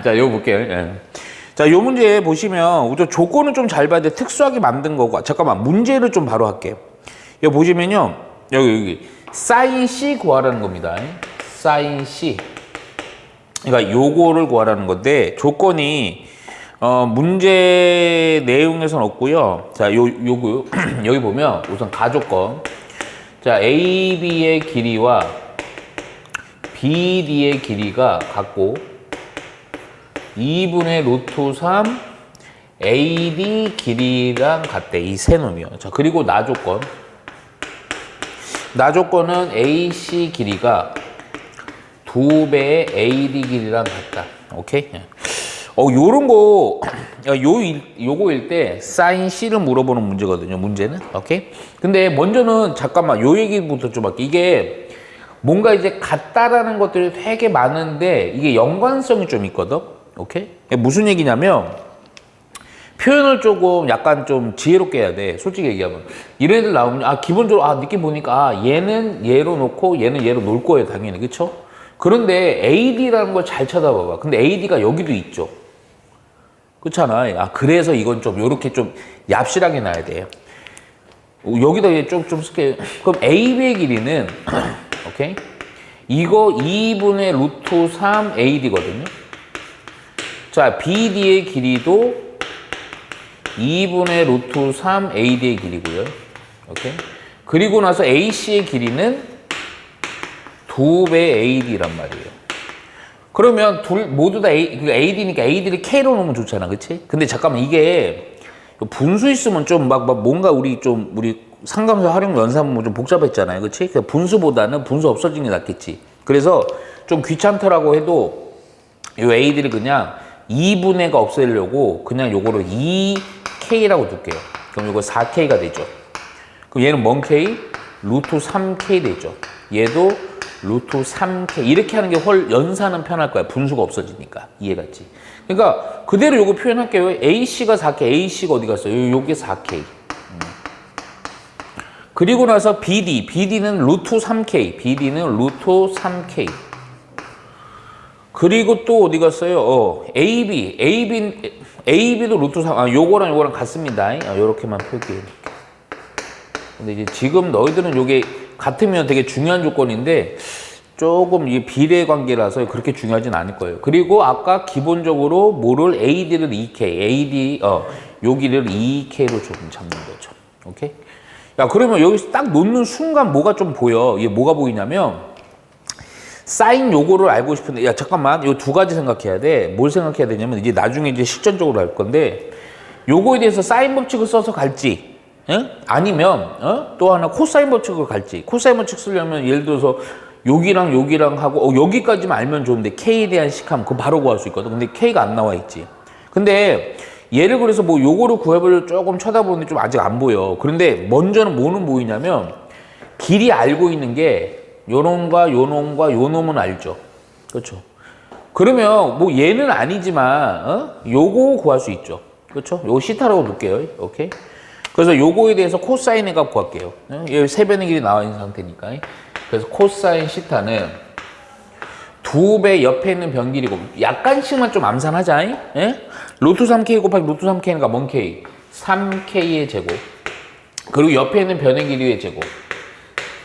자, 이거 볼게요. 예. 자, 요 문제 보시면 우선 조건은 좀 잘 봐야 돼. 특수하게 만든 거고. 잠깐만, 문제를 좀 바로 할게요. 여기 보시면요. 여기 사인 C 구하라는 겁니다. 사인 C. 그러니까 요거를 구하라는 건데 조건이 문제 내용에서는 없고요. 자, 요거 여기 보면 우선 가조건. 자, AB의 길이와 BD의 길이가 같고 2분의 루트 3 AD 길이랑 같대. 이 세 놈이요. 자, 그리고 나조건. 나조건은 AC 길이가 2배의 AD 길이랑 같다. 오케이? 요런 거, 요거일 때 사인 C를 물어보는 문제거든요. 문제는. 오케이? 근데 먼저는 잠깐만 요 얘기부터 좀 할게. 이게 뭔가 이제 같다라는 것들이 되게 많은데 이게 연관성이 좀 있거든. 오케이? 무슨 얘기냐면 표현을 조금 약간 좀 지혜롭게 해야 돼. 솔직히 얘기하면. 이런 애들 나오면 기본적으로 느낌 보니까 얘는 얘로 놓고 얘는 얘로 놓을 거예요. 당연히. 그쵸? 그런데 AD라는 걸 잘 쳐다봐봐. 근데 AD가 여기도 있죠. 그렇잖아. 그래서 이건 좀 요렇게 좀 얍실하게 놔야 돼요. 여기다 좀 쓸게요. 그럼 AB의 길이는 오케이? 이거 2분의 루트 3 AD거든요. 자, BD의 길이도 2분의 루트 3 AD의 길이고요. 오케이? 그리고 나서 AC의 길이는 2배 AD란 말이에요. 그러면 모두 다 AD니까 AD를 K로 놓으면 좋잖아. 그치? 근데 잠깐만 이게 분수 있으면 좀 뭔가 우리 상감수 활용 연산문 좀 복잡했잖아요. 그치? 그러니까 분수보다는 분수 없어지는 게 낫겠지. 그래서 좀 귀찮더라고 해도 이 AD를 그냥 2분의가 없애려고 그냥 요거를 2K라고 둘게요. 그럼 요거 4K가 되죠. 그럼 얘는 뭔 K? 루트 3K 되죠. 얘도 루트 3K. 이렇게 하는 게 연산은 편할 거야. 분수가 없어지니까. 이해갔지? 그러니까 그대로 요거 표현할게요. AC가 4K. AC가 어디 갔어요? 요게 4K. 그리고 나서 BD. BD는 루트 3K. BD는 루트 3K. 그리고 또 어디 갔어요? AB. AB도 루트 3. 요거랑 같습니다. 요렇게만 표기해. 근데 이제 지금 너희들은 요게 같으면 되게 중요한 조건인데 조금 이 비례 관계라서 그렇게 중요하진 않을 거예요. 그리고 아까 기본적으로 뭐를 AD를 2K, 여기를 2K로 조금 잡는 거죠. 오케이? 야, 그러면 여기서 딱 놓는 순간 뭐가 좀 보여. 이게 뭐가 보이냐면 사인 요거를 알고 싶은데 야, 잠깐만. 요 두 가지 생각해야 돼. 뭘 생각해야 되냐면 이제 나중에 이제 실전적으로 할 건데 요거에 대해서 사인 법칙을 써서 갈지 아니면 또 하나 코사인 법칙을 갈지. 코사인 법칙 쓰려면 예를 들어서 여기랑 하고 여기까지만 알면 좋은데 K에 대한 식하면 그거 바로 구할 수 있거든. 근데 K가 안 나와 있지. 근데 예를 들어서 뭐 요거를 구해보려고 조금 쳐다보는데 좀 아직 안 보여. 그런데 먼저는 뭐는 보이냐면 길이 알고 있는 게 요놈과 요놈과 요놈은 알죠. 그렇죠. 그러면 뭐 얘는 아니지만 요거 구할 수 있죠. 그렇죠. 요거 시타라고 볼게요. 오케이. 그래서 요거에 대해서 코사인의 값 구할게요. 여기 세 변의 길이 나와 있는 상태니까. 그래서 코사인 시타는 2배 옆에 있는 변 길이고 약간씩만 좀 암산하자. 루트 3K 곱하기 루트 3K는 뭔 K? 3K의 제곱. 그리고 옆에 있는 변의 길이의 제곱.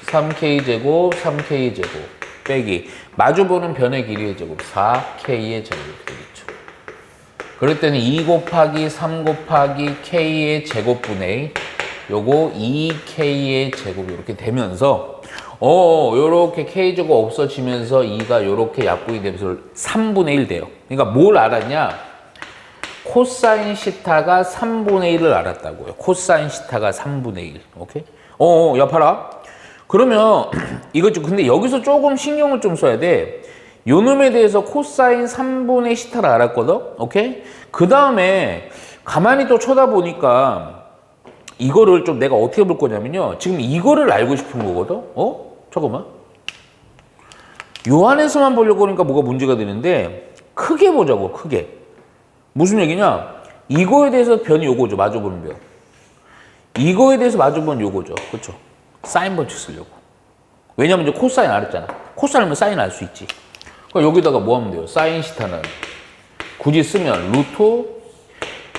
3K 제곱, 3K 제곱. 빼기. 마주보는 변의 길이의 제곱. 4K의 제곱. 되겠죠. 그럴 때는 2 곱하기 3 곱하기 K의 제곱분의 요거 2K의 제곱 이렇게 되면서 요렇게 K제곱 없어지면서 2가 요렇게 약분이 되면서 3분의 1 돼요. 그러니까 뭘 알았냐? 코사인 시타가 3분의 1을 알았다고요. 코사인 시타가 3분의 1. 오케이? 야, 봐라. 그러면 이거 좀 근데 여기서 조금 신경을 좀 써야 돼. 요 놈에 대해서 코사인 3분의 시타를 알았거든? 오케이? 그 다음에 가만히 또 쳐다보니까 이거를 좀 내가 어떻게 볼 거냐면요. 지금 이거를 알고 싶은 거거든? 잠깐만. 요 안에서만 보려고 그러니까 뭐가 문제가 되는데 크게 보자고, 크게. 무슨 얘기냐? 이거에 대해서 변이 요거죠. 마주보는 변. 이거에 대해서 마주보는 요거죠. 그렇죠? 사인 법칙 쓰려고. 왜냐면 이제 코사인 알았잖아. 코사인 알면 사인 알 수 있지. 그러니까 여기다가 뭐 하면 돼요? 사인 시타는 굳이 쓰면 루트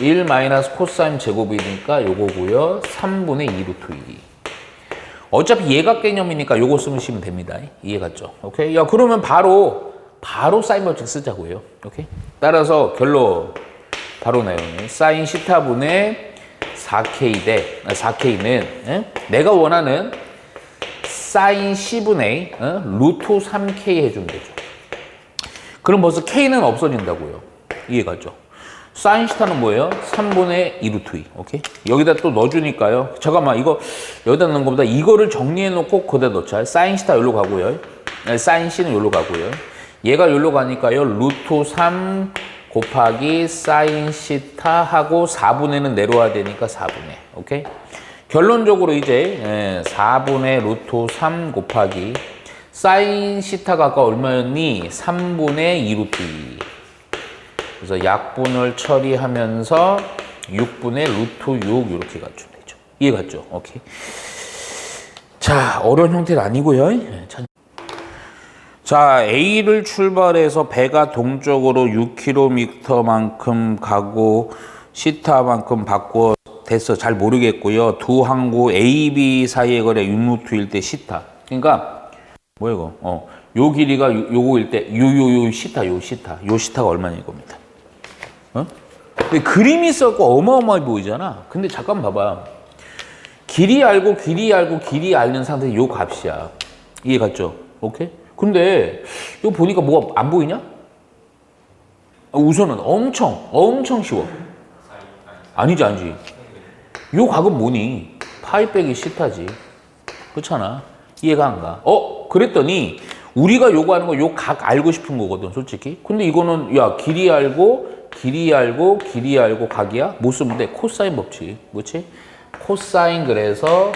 1 마이너스 코사인 제곱이니까 요거고요. 3분의 2 루트 2. 어차피 예각 개념이니까 요거 쓰시면 됩니다. 이해갔죠? 오케이? 야, 그러면 바로 사인 법칙 쓰자고요. 오케이? 따라서 결론 바로 나요. 사인 시타분의 4K는 내가 원하는 사인 C분의 루트 3K 해주면 되죠. 그럼 벌써 K는 없어진다고요. 이해가죠? 사인 시타는 뭐예요? 3분의 2 루트 2. 오케이? 여기다 또 넣어주니까요. 잠깐만, 이거 여기다 넣는 것보다 이거를 정리해놓고 거기다 넣자. 사인 시타 여기로 가고요. 사인 C는 여기로 가고요. 얘가 여기로 가니까요. 루트 3 곱하기 사인 시타 하고 4분의는 내려와야 되니까 4분의. 오케이? 결론적으로 이제 4분의 루트 3 곱하기 사인 시타가 아까 얼마였니? 3분의 2 루트 2. 그래서 약분을 처리하면서 6분의 루트 6 이렇게 갖추면 되죠. 이해 갔죠? 오케이. 자, 어려운 형태는 아니고요. 자, A를 출발해서 배가 동쪽으로 6km만큼 가고 시타만큼 바꿔 됐어. 잘 모르겠고요. 두 항구 A, B 사이의 거리 6루트일 때 시타. 그러니까 뭐야 이거? 요 길이가 요거일 때 요 시타가 얼마냐 이겁니다. 근데 그림이 있었고 어마어마해 보이잖아. 근데 잠깐 봐봐. 길이 알고 알는 상태에서 요 값이야. 이해 갔죠? 오케이? 근데 이거 보니까 뭐가 안 보이냐? 우선은 엄청 쉬워. 아니지. 요 값은 뭐니? 파이 빼기 시타지. 그렇잖아. 이해가 안 가. 그랬더니 우리가 요구하는 거 요 각 알고 싶은 거거든, 솔직히. 근데 이거는 야, 길이 알고 각이야? 뭐 쓰면 돼? 코사인 법칙. 뭐지? 코사인 그래서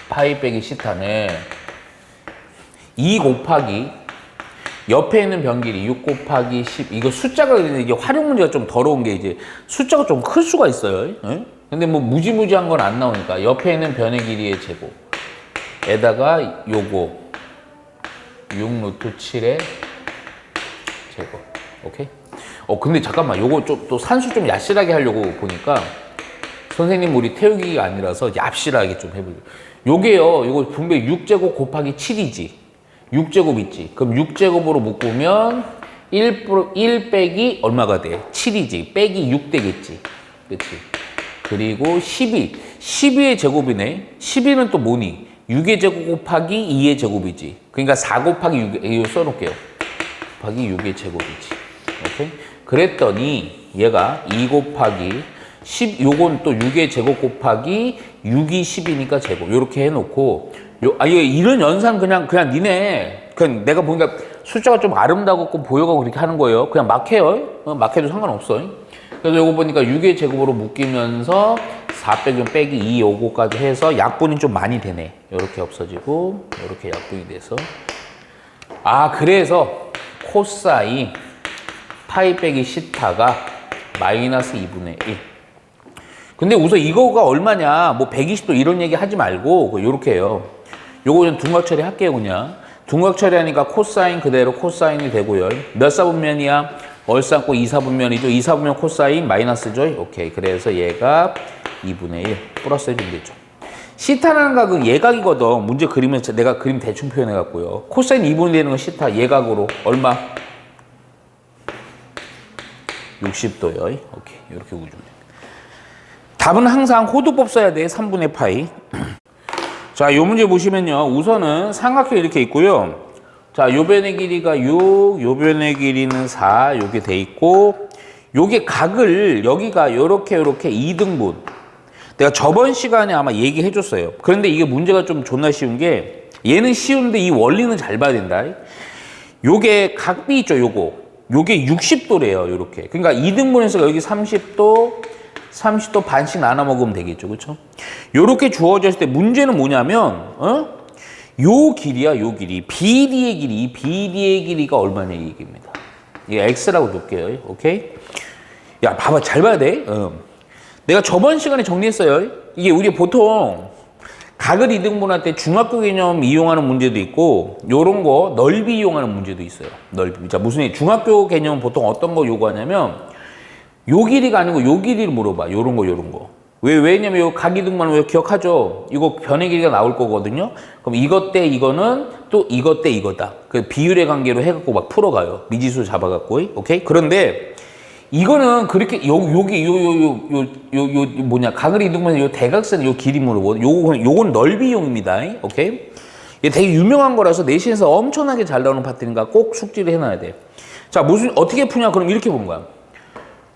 파이 빼기 시타는 2 곱하기 옆에 있는 변길이 6 곱하기 10. 이거 숫자가 이게 활용 문제가 좀 더러운 게 이제 숫자가 좀 클 수가 있어요. 근데 뭐 무지무지한 건 안 나오니까 옆에 있는 변의 길이의 제곱에다가 요거 6 루트 7의 제곱. 오케이? 근데 잠깐만, 요거 좀 또 산수 좀 얄실하게 하려고 보니까 선생님 우리 태우기가 아니라서 얍실하게 좀 해보려고. 요게요, 요거 분명히 6제곱 곱하기 7이지. 6제곱 있지. 그럼 6제곱으로 묶으면 1 빼기 얼마가 돼? 7이지. 빼기 6 되겠지. 그치? 그리고 12의 제곱이네. 12는 또 뭐니? 6의 제곱 곱하기 2의 제곱이지. 그러니까 4 곱하기 6, 이거 써놓을게요. 곱하기 6의 제곱이지. 오케이? 그랬더니 얘가 2 곱하기 10, 요건 또 6의 제곱 곱하기 6이 10이니까 제곱. 요렇게 해놓고, 이런 연산 그냥 니네, 그냥 내가 보니까 숫자가 좀 아름다웠고 보여가고 그렇게 하는 거예요. 그냥 막 해요. 막 해도 상관없어. 그래서 요거 보니까 6의 제곱으로 묶이면서 4 빼기 2 요거까지 해서 약분이 좀 많이 되네. 요렇게 없어지고, 요렇게 약분이 돼서. 그래서 코사인 파이 빼기 시타가 마이너스 2분의 1. 근데 우선 이거가 얼마냐, 뭐 120도 이런 얘기 하지 말고, 요렇게 해요. 요거 그냥 둔각 처리할게요, 그냥. 둔각 처리하니까 코사인 그대로 코사인이 되고요. 몇 사분면이야? 얼싸고 2사분면이죠. 2사분면 코사인 마이너스죠. 오케이. 그래서 얘가 2분의 1 플러스 해주면 되죠. 시타라는 각은 예각이거든. 문제 그리면서 내가 그림 대충 표현해갖고요. 코사인 2분이 되는 건 시타 예각으로 얼마? 60도요. 오케이. 이렇게 구주면 됩니다. 답은 항상 호두법 써야 돼. 3분의 파이. 자, 요 문제 보시면요. 우선은 삼각형 이렇게 있고요. 자, 요 변의 길이가 6, 요 변의 길이는 4, 요게 돼 있고, 요게 각을 여기가 요렇게 2등분. 내가 저번 시간에 아마 얘기해 줬어요. 그런데 이게 문제가 좀 존나 쉬운 게, 얘는 쉬운데 이 원리는 잘 봐야 된다. 요게 각비 있죠, 요게 60도래요, 요렇게. 그러니까 2등분해서 여기 30도 반씩 나눠 먹으면 되겠죠. 그렇죠? 요렇게 주어졌을 때 문제는 뭐냐면 요 길이야, 요 길이. BD의 길이, 이 BD의 길이가 얼마냐 이 얘기입니다. 이게 X라고 놓을게요. 오케이? 야, 봐봐. 잘 봐야 돼. 내가 저번 시간에 정리했어요. 이게 우리 보통 각을 이등분할 때 중학교 개념 이용하는 문제도 있고 요런 거 넓이 이용하는 문제도 있어요. 넓이. 자, 무슨 얘기? 중학교 개념은 보통 어떤 거 요구하냐면 요 길이가 아니고 요 길이를 물어봐. 요런 거. 왜냐면 요 각이등분하면 왜 기억하죠? 이거 변의 길이가 나올 거거든요. 그럼 이것 대 이거는 또 이것 대 이거다. 그 비율의 관계로 해갖고 막 풀어가요. 미지수 잡아갖고. 오케이? 그런데 이거는 그렇게 여기 각을 이등분해서 요 대각선 요 길이 물어보. 요건 넓이용입니다. 오케이? 이게 되게 유명한 거라서 내신에서 엄청나게 잘 나오는 파트니까 꼭 숙지를 해놔야 돼. 자, 어떻게 푸냐? 그럼 이렇게 보는 거야.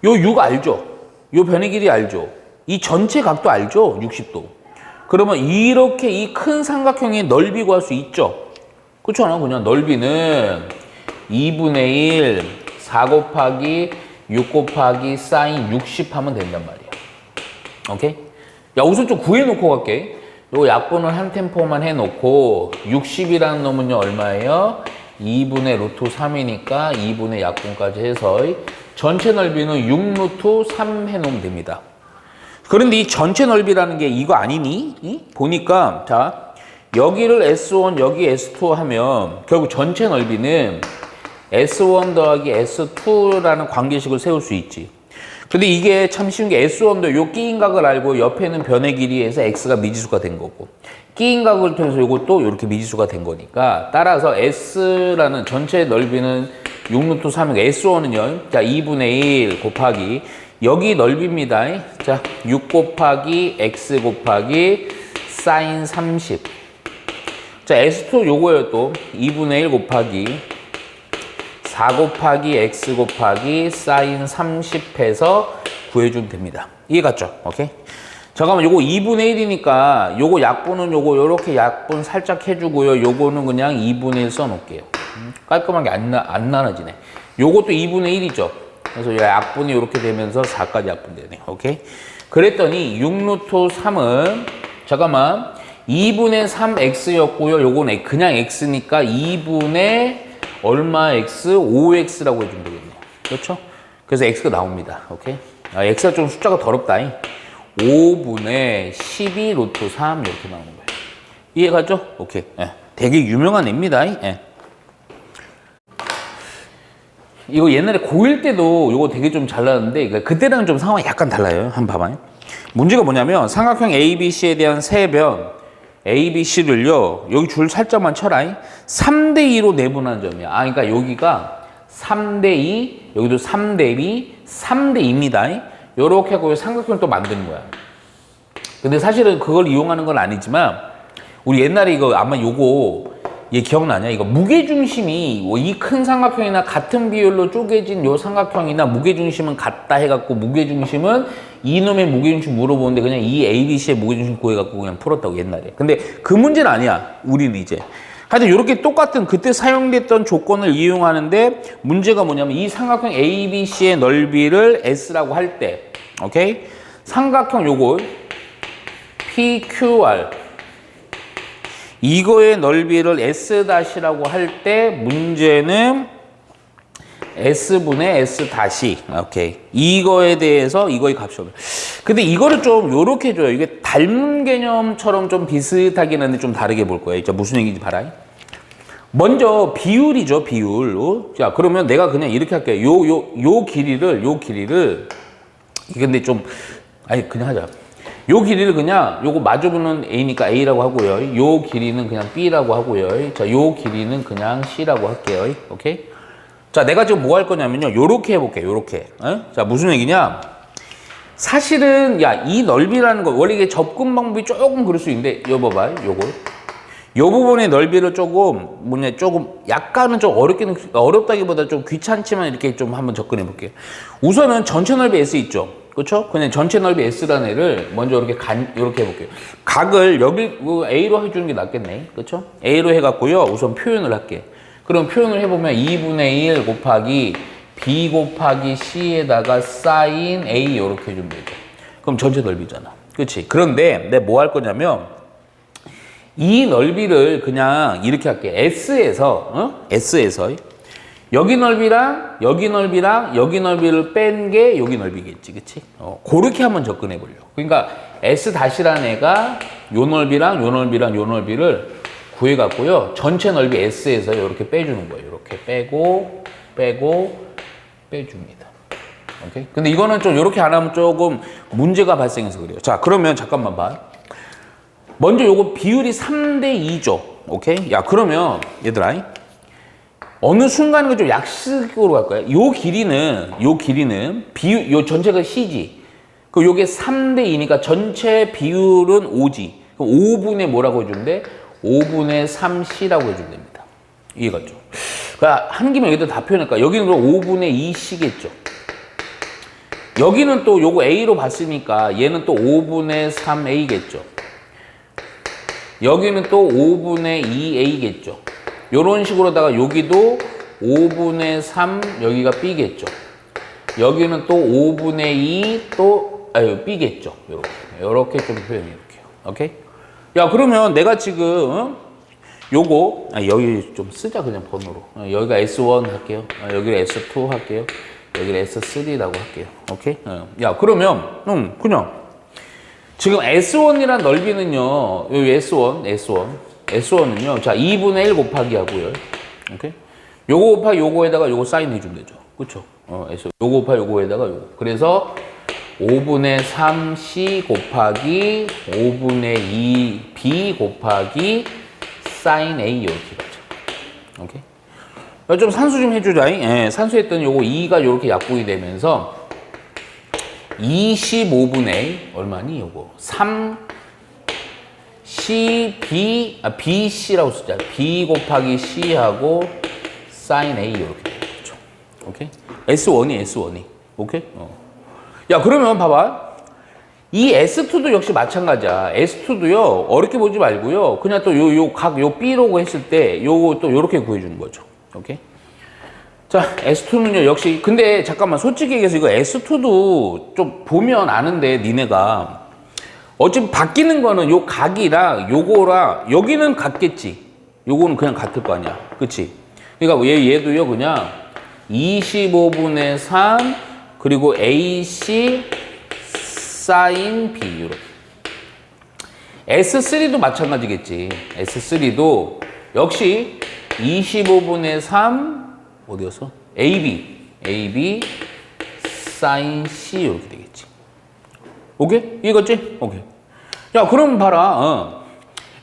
요 6 알죠? 요 변의 길이 알죠? 이 전체 각도 알죠? 60도. 그러면 이렇게 이 큰 삼각형의 넓이 구할 수 있죠? 그렇지 않아? 그냥 넓이는 2분의 1, 4 곱하기 6 곱하기 사인 60 하면 된단 말이야. 오케이? 야, 우선 좀 구해놓고 갈게. 요 약분을 한 템포만 해놓고 60이라는 놈은요 얼마예요? 2분의 루트 3이니까 2분의 약분까지 해서 전체 넓이는 6 루트 3 해놓으면 됩니다. 그런데 이 전체 넓이라는 게 이거 아니니? 보니까 자 여기를 S1 여기 S2 하면 결국 전체 넓이는 S1 더하기 S2라는 관계식을 세울 수 있지. 근데 이게 참 쉬운 게 S1도 요 끼인 각을 알고 옆에는 변의 길이에서 X가 미지수가 된 거고 끼인 각을 통해서 이것도 이렇게 미지수가 된 거니까 따라서 S라는 전체 넓이는 6 루트 3이고 S1은요 자 2분의 1 곱하기 여기 넓이입니다. 자 6 곱하기 X 곱하기 사인 30 자 S2 요거예요 또 2분의 1 곱하기 4 곱하기 X 곱하기 사인 30 해서 구해주면 됩니다. 이해 갔죠? 오케이? 잠깐만 요거 2분의 1이니까 요거 약분은 요거 요렇게 약분 살짝 해주고요. 요거는 그냥 2분의 1 써놓을게요. 깔끔하게 안 나눠지네. 요것도 2분의 1이죠. 그래서 약분이 요렇게 되면서 4까지 약분되네. 오케이? 그랬더니 6 루트 3은 잠깐만 2분의 3x였고요. 요건 그냥 x니까 2분의 얼마 x? 5x라고 해주면 되겠네요. 그렇죠? 그래서 x가 나옵니다. 오케이? x가 좀 숫자가 더럽다. 5분의 12 루트 3 이렇게 나오는 거예요. 이해가죠? 오케이. 예. 되게 유명한 애입니다. 예. 이거 옛날에 고1 때도 이거 되게 좀 잘 나왔는데 그때랑 좀 상황이 약간 달라요. 한번 봐봐요. 문제가 뭐냐면 삼각형 ABC에 대한 세변 ABC를요 여기 줄 살짝만 쳐라. 3대2로 내분하는 점이야. 그러니까 여기가 3대2 여기도 3대2 3대2입니다. 요렇게 하고 삼각형을 또 만드는 거야. 근데 사실은 그걸 이용하는 건 아니지만 우리 옛날에 이거 아마 요거 얘 기억나냐? 이거 무게중심이 이 큰 삼각형이나 같은 비율로 쪼개진 요 삼각형이나 무게중심은 같다 해갖고 무게중심은 이놈의 무게중심 물어보는데 그냥 이 ABC의 무게중심 구해갖고 그냥 풀었다고 옛날에. 근데 그 문제는 아니야. 우리는 이제. 하여튼 이렇게 똑같은 그때 사용됐던 조건을 이용하는데 문제가 뭐냐면 이 삼각형 ABC의 넓이를 S라고 할 때 오케이? 삼각형 요거 PQR 이거의 넓이를 S-라고 할 때 문제는 S분의 S 다시 오케이 이거에 대해서 이거의 값이 오면 근데 이거를 좀 요렇게 줘요. 이게 닮은 개념처럼 좀 비슷하긴 한데 좀 다르게 볼 거예요. 자 무슨 얘기인지 봐라. 먼저 비율이죠. 비율. 자 그러면 내가 그냥 이렇게 할게요. 요 길이를 이게 근데 좀 아니 그냥 하자. 요 길이를 그냥 요거 마주보는 A니까 A라고 하고요. 요 길이는 그냥 B라고 하고요. 자, 요 길이는 그냥 C라고 할게요. 오케이? 자, 내가 지금 뭐 할 거냐면요. 요렇게 해볼게요. 요렇게. 자, 무슨 얘기냐? 사실은 야, 이 넓이라는 거 원래 이게 접근 방법이 조금 그럴 수 있는데 요 봐봐요. 요거. 요 부분의 넓이를 조금 약간은 좀 어렵다기보다 좀 귀찮지만 이렇게 좀 한번 접근해 볼게요. 우선은 전체 넓이 S 있죠. 그렇죠? 그냥 전체 넓이 S라는 애를 먼저 이렇게 해볼게요. 각을 여기 A로 해주는 게 낫겠네. 그렇죠? A로 해갖고요. 우선 표현을 할게. 그럼 표현을 해보면 2분의 1 곱하기 B 곱하기 C에다가 사인 A 이렇게 해주면 되죠. 그럼 전체 넓이잖아. 그렇지? 그런데 내가 뭐 할 거냐면 이 넓이를 그냥 이렇게 할게. S에서 여기 넓이랑 여기 넓이랑 여기 넓이를 뺀 게 여기 넓이겠지, 그치? 그렇게 한번 접근해 보려고. 그러니까 S-라는 애가 요 넓이랑 요 넓이랑 요 넓이를 구해 갖고요. 전체 넓이 S에서 이렇게 빼주는 거예요. 이렇게 빼고 빼줍니다. 오케이? 근데 이거는 좀 이렇게 안 하면 조금 문제가 발생해서 그래요. 자, 그러면 잠깐만 봐. 먼저 요거 비율이 3대 2죠. 오케이? 야, 그러면 얘들아, 어느 순간에 좀 약식으로 갈 거야. 요 길이는 비율, 요 전체가 C지. 그 요게 3대 2니까 전체 비율은 5지. 그럼 5분의 뭐라고 해주면 돼? 5분의 3C라고 해주면 됩니다. 이해갔죠? 그러니까 한 김에 여기다 다 표현할까? 여기는 그럼 5분의 2C겠죠. 여기는 또 요거 A로 봤으니까 얘는 또 5분의 3A겠죠. 여기는 또 5분의 2A겠죠. 요런 식으로다가 여기도 5분의 3 여기가 B겠죠. 여기는 또 5분의 2 또 B겠죠. 요렇게 좀 표현해 볼게요. 오케이? 야, 그러면 내가 지금 요거 여기 좀 쓰자 그냥 번호로. 여기가 S1 할게요. 여기를 S2 할게요. 여기를 S3라고 할게요. 오케이? 야, 그러면 그냥 지금 S1이란 넓이는요. 요 S1은요. 자, 2분의 1 곱하기 하고요. 오케이? 요거 곱하기 요거에다가 요거 사인 해주면 되죠. 그쵸? S1. 요거 곱하기 요거에다가 요거. 그래서 5분의 3C 곱하기 5분의 2B 곱하기 사인 A 이렇게 가죠. 오케이? 좀 산수 좀 해주자. 예, 산수했더니 요거 2가 요렇게 약분이 되면서 25분의 얼마니 요거 BC라고 쓰자. B 곱하기 C하고 사인 A 이렇게 되겠죠. 오케이? S1이. 오케이? 야, 그러면 봐봐. 이 S2도 역시 마찬가지야. S2도요, 어렵게 보지 말고요. 그냥 또 요 B라고 했을 때 요거 또 요렇게 구해주는 거죠. 오케이? 자, S2는요, 역시. 근데 잠깐만, 솔직히 얘기해서 이거 S2도 좀 보면 아는데, 니네가. 어차피 바뀌는 거는 요 각이랑 요거랑, 여기는 같겠지. 요거는 그냥 같을 거 아니야. 그치? 그러니까 얘도요, 그냥 25분의 3, 그리고 AC 사인 B, 이렇게. S3도 마찬가지겠지. S3도 역시 25분의 3, 어디였어? AB 사인 C 이렇게 되겠지. 오케이? 이해갔지? 오케이. 야, 그럼 봐라.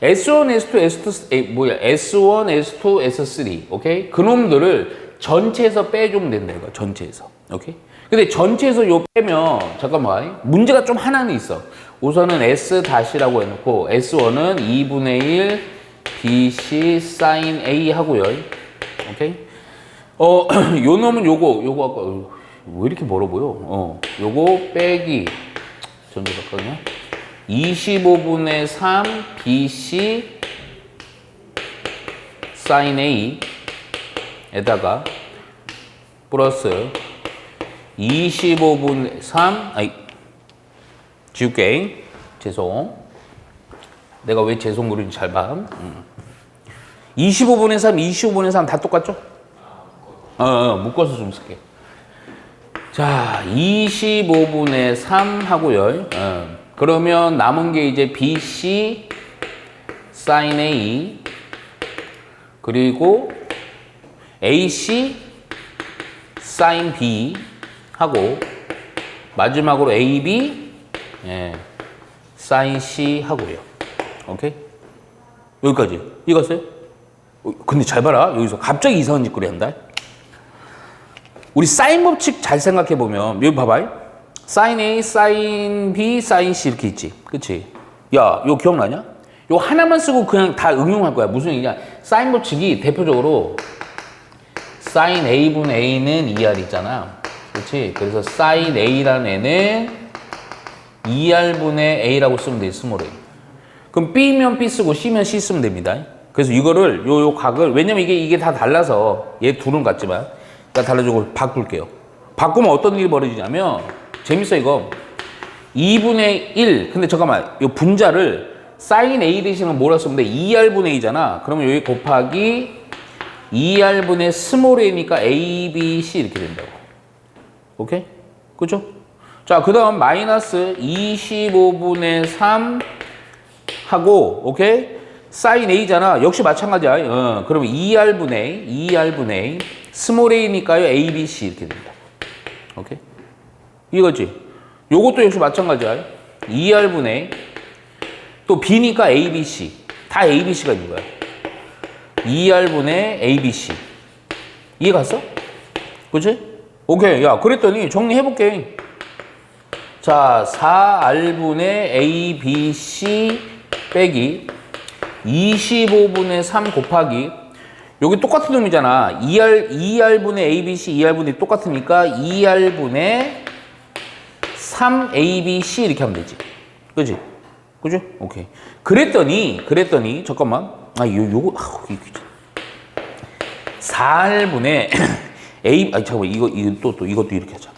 S1, S2, S1, S2, S3. 오케이? 그놈들을 전체에서 빼주면 된다, 이거. 전체에서. 오케이? 근데 전체에서 요 빼면, 잠깐만. 문제가 좀 하나는 있어. 우선은 S-라고 해놓고, S1은 2분의 1 BC 사인 A 하고요. 오케이? 요 놈은 요거 아까 왜 이렇게 멀어 보여? 요거 빼기 전제작거든요. 25분의 3 BC 사인 A 에다가 플러스 25분의 3 지울게. 죄송. 내가 왜 죄송 그런지 잘 봐. 25분의 3, 25분의 3 다 똑같죠? 묶어서 좀 쓸게. 자, 25분의 3 하고요. 그러면 남은 게 이제 BC 사인 A 그리고 AC 사인 B 하고 마지막으로 AB 사인 C 하고요. 오케이? 여기까지. 이해갔어요? 근데 잘 봐라. 여기서 갑자기 이상한 짓거리 한다. 우리 사인 법칙 잘 생각해 보면 여기 봐봐. 사인 A, 사인 B, 사인 C 이렇게 있지. 그치? 야, 이거 기억나냐? 이거 하나만 쓰고 그냥 다 응용할 거야. 무슨 얘기냐? 사인 법칙이 대표적으로 사인 A분의 A는 2R이잖아. 그치? 그래서 사인 A라는 애는 2R분의 A라고 쓰면 돼, 스몰 A. 그럼 B면 B 쓰고 C면 C 쓰면 됩니다. 그래서 이거를, 요 각을, 왜냐면 이게 다 달라서, 얘 둘은 같지만, 달라지고 바꿀게요. 바꾸면 어떤 일이 벌어지냐면, 재밌어, 이거. 2분의 1. 근데 잠깐만, 이 분자를 사인 A 대신에 뭐라 쓰면 돼? 2R분의 A잖아. 그러면 여기 곱하기 2R분의 스몰 a니까 A, B, C 이렇게 된다고. 오케이? 그죠? 자, 그 다음 마이너스 25분의 3 하고, 오케이? 사인 A잖아. 역시 마찬가지야. 그러면 2R분의 스몰 a니까요. A, B, C 이렇게 된다. 오케이? 이거지? 요것도 역시 마찬가지야. 2R분의 또 B니까 A, B, C. 다 A, B, C가 있는 거야. 2R분의 A, B, C. 이해 갔어? 그치? 오케이. 야, 그랬더니 정리해볼게. 자, 4R분의 A, B, C 빼기 25분의 3 곱하기 여기 똑같은 놈이잖아. 2R분의 A, B, C, 2R분의 똑같으니까 2R분의 3A, B, C 이렇게 하면 되지. 그지? 그죠? 오케이. 그랬더니 잠깐만. 요거 이거 4R분의 A 잠깐만 이것도 이렇게 하자.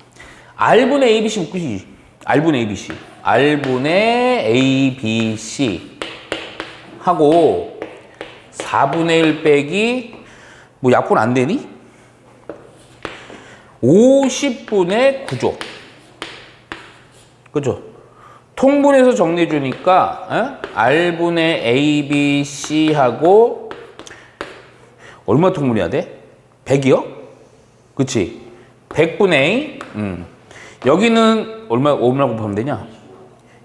R분의 A, B, C 묶으시지. R분의 A, B, C. R분의 A, B, C 하고 4분의 1 빼기 뭐 약분 안 되니? 50분의 9죠. 그죠? 통분해서 정리해 주니까 R분의 A, B, C 하고 얼마 통분해야 돼? 100이요? 그치? 100분의 여기는 얼마 곱하면 되냐?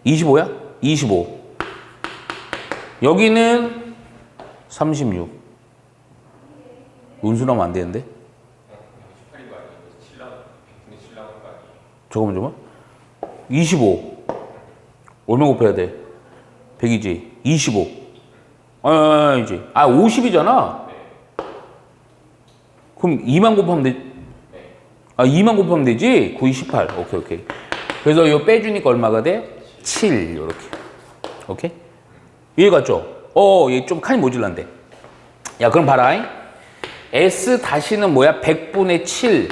25야? 25. 여기는 36. 운수나면 안 되는데? 잠깐만. 25. 얼마 곱해야 돼? 100이지. 25. 이제. 50이잖아? 그럼 2만 곱하면 돼. 2만 곱하면 되지? 9, 18. 오케이. 그래서 이거 빼주니까 얼마가 돼? 7. 요렇게. 오케이? 이해 갔죠? 얘 좀 칸이 모질란데. 야, 그럼 봐라. S 다시는 뭐야? 100분의 7.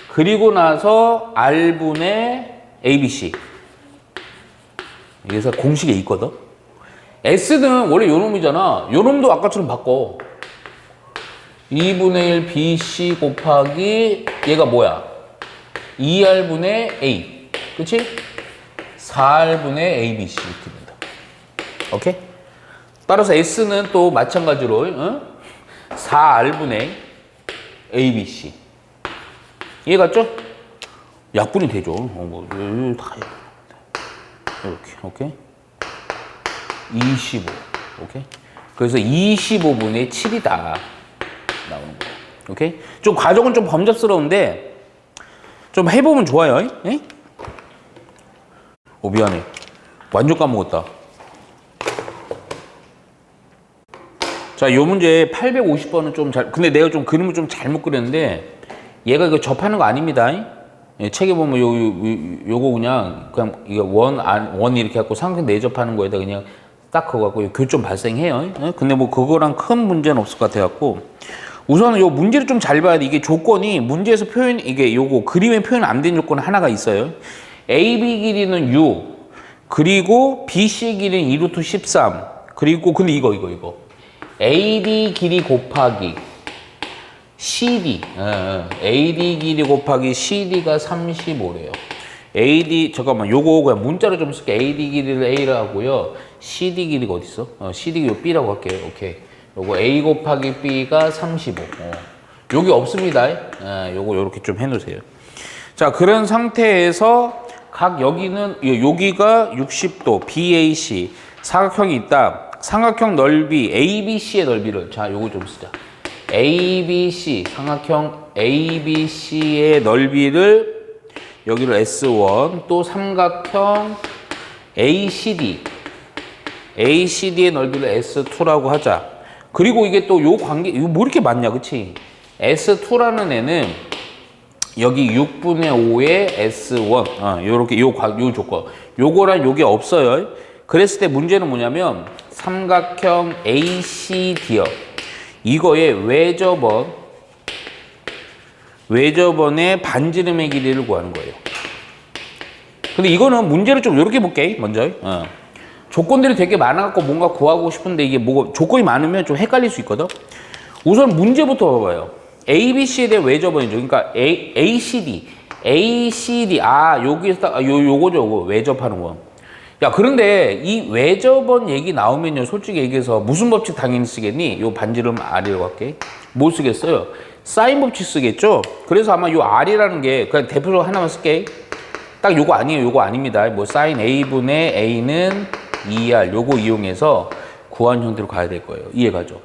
그리고 나서 R분의 ABC. 그래서 공식에 있거든. S는 원래 요 놈이잖아. 요 놈도 아까처럼 바꿔. 2분의 1 BC 곱하기 얘가 뭐야? 2R분의 A. 그치? 4R분의 ABC 이렇게 된다. 오케이? 따라서 S는 또 마찬가지로 4R분의 ABC. 이해 갔죠? 약분이 되죠. 다 이렇게. 오케이? 25. 오케이? 그래서 25분의 7이다. 나오는 거야. 오케이? 좀 과정은 좀 범접스러운데 좀 해보면 좋아요. 에? 미안해. 완전 까먹었다. 자, 요 문제 850번은 좀 근데 내가 좀 그림을 좀 잘못 그렸는데 얘가 이거 접하는 거 아닙니다. 예, 책에 보면 요거 그냥 이거 원 이렇게 갖고 삼각형 내접하는 거에다 그냥 딱 그거 갖고 교점 발생해요. 예? 근데 뭐 그거랑 큰 문제는 없을 것 같아 갖고 우선은 요 문제를 좀 잘 봐야 돼. 이게 조건이 문제에서 이게 요거 그림에 표현 안 된 조건 하나가 있어요. AB 길이는 6 그리고 BC 길이는 2루트 13 그리고 근데 이거 AD 길이 곱하기 CD AD 길이 곱하기 CD가 35래요. AD 잠깐만 요거 그냥 문자로 좀 쓸게. AD 길이를 A라 하고요. CD 길이가 어디 있어? CD 길이 B라고 할게요. 오케이. 요거 A 곱하기 B가 35. 여기 없습니다. 요거 요렇게 좀 해놓으세요. 자, 그런 상태에서 각 여기는 여기가 60도 BAC 사각형이 있다. 삼각형 넓이 ABC의 넓이를 자 요거 좀 쓰자. ABC 삼각형 ABC의 넓이를 여기를 S1 또 삼각형 ACD의 넓이를 S2라고 하자. 그리고 이게 또 요 관계 이거 뭐 이렇게 많냐, 그치? S2라는 애는 여기 6분의 5의 S1 요렇게 요 조건 요거랑 요게 없어요. 그랬을 때 문제는 뭐냐면 삼각형 ACD요. 이거의 외접원의 반지름의 길이를 구하는 거예요. 근데 이거는 문제를 좀 이렇게 볼게. 먼저 조건들이 되게 많아갖고 뭔가 구하고 싶은데 이게 뭐 조건이 많으면 좀 헷갈릴 수 있거든. 우선 문제부터 봐봐요. ABC에 대해 왜 접어야죠? 그러니까 ACD. 아, 여기서 딱, 요거죠, 요거. 왜 접하는 거. 야, 그런데 이 왜 접은 얘기 나오면요, 솔직히 얘기해서 무슨 법칙 당연히 쓰겠니? 요 반지름 R이라고 할게. 뭐 쓰겠어요? 사인 법칙 쓰겠죠? 그래서 아마 요 R이라는 게, 그냥 대표적으로 하나만 쓸게. 딱 요거 아니에요. 요거 아닙니다. 뭐 사인 A분의 A는 2R. 요거 이용해서 구한 형태로 가야 될 거예요. 이해가죠?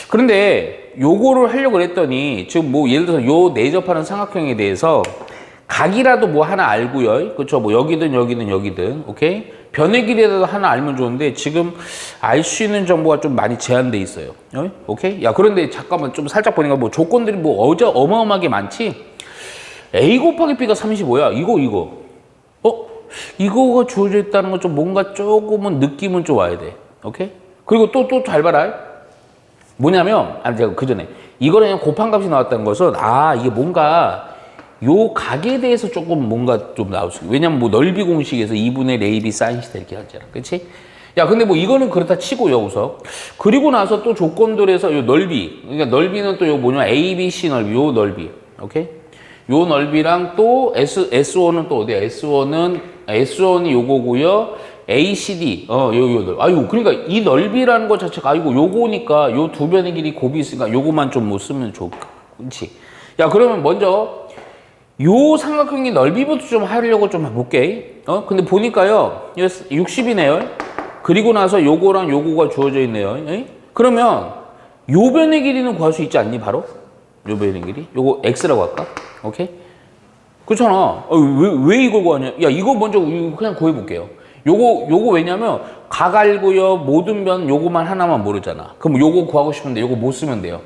그런데 요거를 하려고 했더니 지금 뭐 예를 들어서 요 내접하는 삼각형에 대해서 각이라도 뭐 하나 알고요. 그렇죠? 뭐 여기든 오케이? 변의 길이라도 하나 알면 좋은데 지금 알 수 있는 정보가 좀 많이 제한돼 있어요. 오케이? 야, 그런데 잠깐만 좀 살짝 보니까 뭐 조건들이 뭐 어마어마하게 많지? A 곱하기 B가 35야. 이거. 이거가 주어져 있다는 건 좀 뭔가 조금은 느낌은 좀 와야 돼. 오케이? 그리고 또 잘 봐라. 뭐냐면, 제가 그 전에 이거는 그냥 곱한 값이 나왔다는 것은 이게 뭔가 요 각에 대해서 조금 뭔가 좀 나올 수 있어요. 왜냐면 뭐 넓이 공식에서 2분의 AB 사인 시타 이렇게 하잖아. 그치? 야, 근데 뭐 이거는 그렇다 치고요, 우선. 그리고 나서 또 조건들에서 요 넓이. 그러니까 넓이는 또 요 뭐냐, ABC 넓이, 요 넓이. 오케이? 요 넓이랑 또 S1은 또 어디야? S1이 요거고요. ACD, 요 넓이. 아이고, 그러니까 이 넓이라는 것 자체가, 요거니까 요 두 변의 길이 곱이 있으니까 요거만 좀 못 쓰면 좋지. 야, 그러면 먼저 요 삼각형의 넓이부터 좀 하려고 좀 해볼게. 근데 보니까요, 60이네요. 그리고 나서 요거랑 요거가 주어져 있네요. 그러면 요 변의 길이는 구할 수 있지 않니, 바로? 요 변의 길이? 요거 X라고 할까? 오케이? 그렇잖아. 왜 이걸 구하냐? 야, 이거 먼저 그냥 구해볼게요. 요거 왜냐면 각 알고요, 모든 변 요거만 하나만 모르잖아. 그럼 요거 구하고 싶은데 요거 못 쓰면 돼요.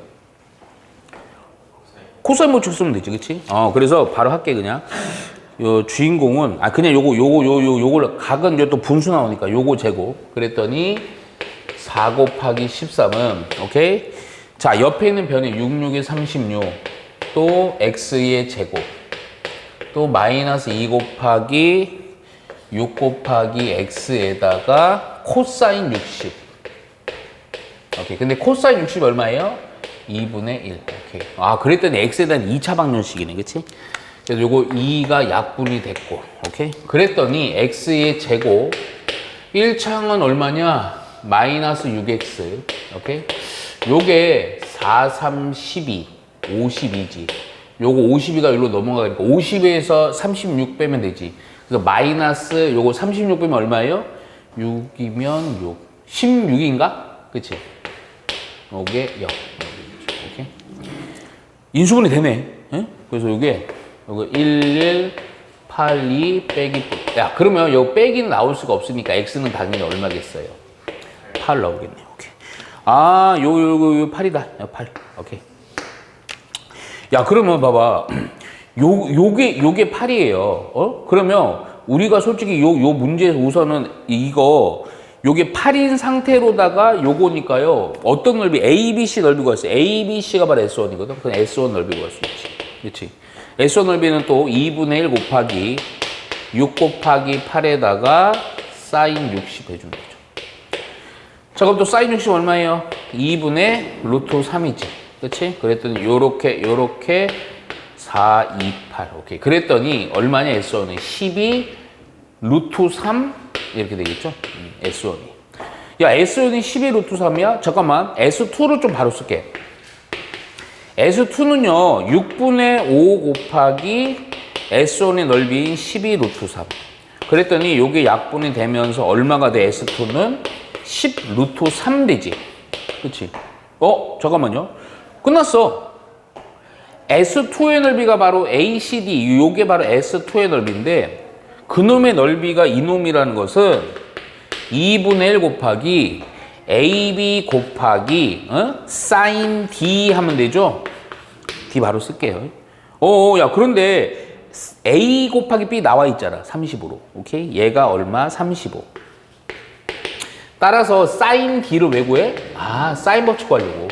코사인 법칙 쓰면 되지, 그치? 그래서 바로 할게, 그냥. 요 주인공은, 그냥 요걸, 각은 또 분수 나오니까 요거 제곱. 그랬더니 4 곱하기 13은, 오케이? 자, 옆에 있는 변이 66에 36, 또 x의 제곱, 또 마이너스 2 곱하기 6 곱하기 x에다가 코사인 60. 오케이. 근데 코사인 60 얼마예요? 2분의 1. 오케이. 그랬더니 x에 대한 2차 방정식이네. 그치? 그래서 요거 2가 약분이 됐고. 오케이? 그랬더니 x의 제곱 1창은 얼마냐? 마이너스 6x. 오케이? 요게 4, 3, 12. 52지. 요거 52가 여기로 넘어가니까 50에서 36 빼면 되지. 그래서 마이너스 요거 36 빼면 얼마예요? 6이면 6. 16인가? 그치? 요게 0. 오케이? 인수분해 되네. 예? 그래서 요게 요거 11, 82 빼기. 야, 그러면 요 빼기는 나올 수가 없으니까 x는 당연히 얼마겠어요? 8 나오겠네요. 오케이. 요 8이다. 8. 오케이. 야, 그러면 봐봐. 요게 8이에요. 그러면 우리가 솔직히 요 문제에서 우선은 요게 8인 상태로다가 요거니까요. 어떤 넓이? ABC 넓이 구했어요. ABC가 바로 S1이거든. 그럼 S1 넓이 구할 수 있지. 그렇지? S1 넓이는 또 2분의 1 곱하기 6 곱하기 8에다가 사인 60 해주면 되죠. 자, 그럼 또 사인 60 얼마예요? 2분의 루트 3이지. 그치? 그랬더니 요렇게 4, 2, 8. 오케이. 그랬더니 얼마냐? S1은 12 루트 3 이렇게 되겠죠? S1이. 야, S1이 12 루트 3이야? 잠깐만. S2를 좀 바로 쓸게. S2는요. 6분의 5 곱하기 S1의 넓이인 12 루트 3. 그랬더니 요게 약분이 되면서 얼마가 돼? S2는 10 루트 3 되지. 그치? 잠깐만요. 끝났어. S2의 넓이가 바로 ACD, 요게 바로 S2의 넓이인데 그놈의 넓이가 이놈이라는 것은 2분의 1 곱하기 AB 곱하기 사인 D 하면 되죠? D 바로 쓸게요. 야, 그런데 A 곱하기 B 나와 있잖아. 30으로. 오케이? 얘가 얼마? 35. 따라서 사인 D를 왜 구해? 사인 법칙 구하려고.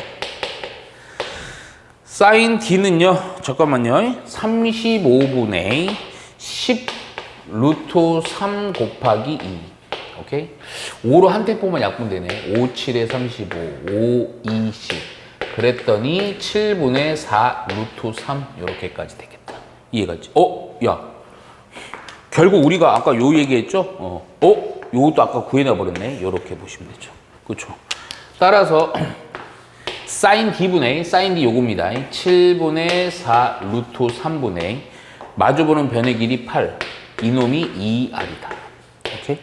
사인 D는요, 잠깐만요. 35분의 10 루트 3 곱하기 2. 오케이? 5로 한 템포만 약분되네. 5, 7에 35, 5, 20. 그랬더니 7분의 4 루트 3 이렇게까지 되겠다. 이해가지? 야. 결국 우리가 아까 요 얘기했죠? 요것도 아까 구해내 버렸네. 이렇게 보시면 되죠. 그렇죠? 따라서 사인 D분의 사인 D 요겁니다. 7분의 4 루트 3분의 마주보는 변의 길이 8. 이놈이 2R이다. 오케이?